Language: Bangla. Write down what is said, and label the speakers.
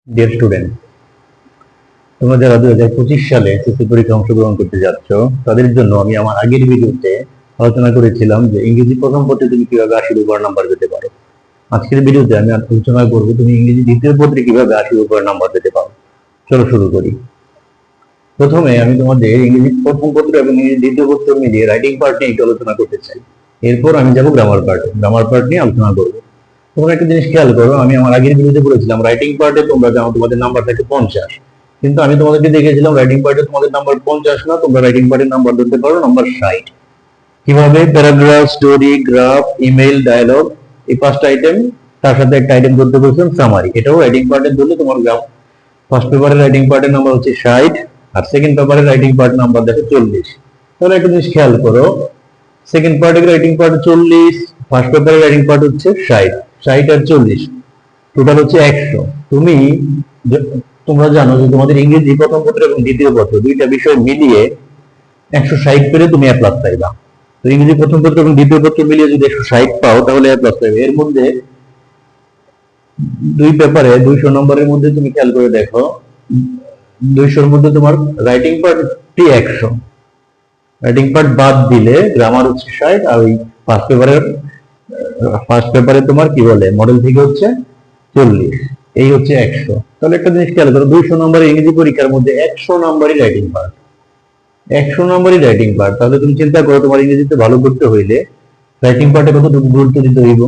Speaker 1: ডিয়ার স্টুডেন্ট, তোমরা যারা 2025 সালে এসএসসি পরীক্ষায় অংশগ্রহণ করতে যাচ্ছ তাদের জন্য আমি আমার আগের ভিডিওতে আলোচনা করেছিলাম যে ইংরেজি প্রথম পত্রে তুমি কিভাবে 80 উপর নাম্বার পেতে পারো। আজকের ভিডিওতে আমি আলোচনা করবো তুমি ইংরেজি দ্বিতীয় পত্রে কিভাবে 80 উপর নাম্বার পেতে পারো। চলো শুরু করি। প্রথমে আমি তোমাদের ইংরেজি প্রথম পত্র এবং ইংরেজি দ্বিতীয় পত্র মিলিয়ে রাইটিং পার্ট নিয়ে একটু আলোচনা করতে চাই। এরপর আমি যাবো গ্রামার পার্ট নিয়ে আলোচনা করবো। তোমরা একটা জিনিস খেয়াল করো, আমি আমার আগের ভিডিওতে বলেছিলাম রাইটিং পার্টে তোমরা জানো তোমাদের নাম্বার থাকে 50, কিন্তু আমি তোমাদেরকে দেখেছিলাম রাইটিং পার্টে তোমাদের নাম্বার 50 না, তোমরা রাইটিং পার্টের নাম্বার ধরতে পারো নাম্বার 60। কিভাবে? Paragraph, story, graph, email, dialogue, এই 5টা আইটেম, তার সাথে একটা আইটেম ধরতে বলছেন সামারি। এটাও রাইটিং পার্টে ধরলে তোমার ফার্স্ট পেপারের রাইটিং পার্টের নাম্বার হচ্ছে 60 আর সেকেন্ড পেপারের রাইটিং পার্ট নাম্বার দেখো 40। তাহলে একটা জিনিস খেয়াল করো, সেকেন্ড পার্টের রাইটিং পার্ট 40, ফার্স্ট পেপারের রাইটিং পার্ট হচ্ছে 60, 60 আর 40 টোটাল হচ্ছে 100। তোমরা জানো যে তোমাদের ইংরেজি প্রথম পত্র এবং দ্বিতীয় পত্র দুইটা বিষয় মিলিয়ে 160 পেলে তুমি এ প্লাস পাইবা। তো ইংরেজি প্রথম পত্র এবং দ্বিতীয় পত্র মিলিয়ে যদি 160 পাও তাহলে এ প্লাস পাইবে। এর মধ্যে দুই পেপারে 200 নম্বরের মধ্যে তুমি খেয়াল করে দেখো, 200-র মধ্যে তোমার রাইটিং পার্টটি 100, রাইটিং পার্ট বাদ দিলে গ্রামার হচ্ছে 60 আর ওই ফার্স্ট পেপারে তোমার কি বলে মডেল থেকে হচ্ছে 40, এই হচ্ছে 100। তাহলে একটা জিনিস খেয়াল করো, 200 নম্বরের ইংরেজি পরীক্ষার মধ্যে 100 নম্বরই রাইটিং পার্ট, 100 নম্বরই রাইটিং পার্ট। তাহলে তুমি চিন্তা করো তোমার ইংরেজিতে ভালো করতে হইলে রাইটিং পার্টে কতটুকু গুরুত্ব দিতে হইব।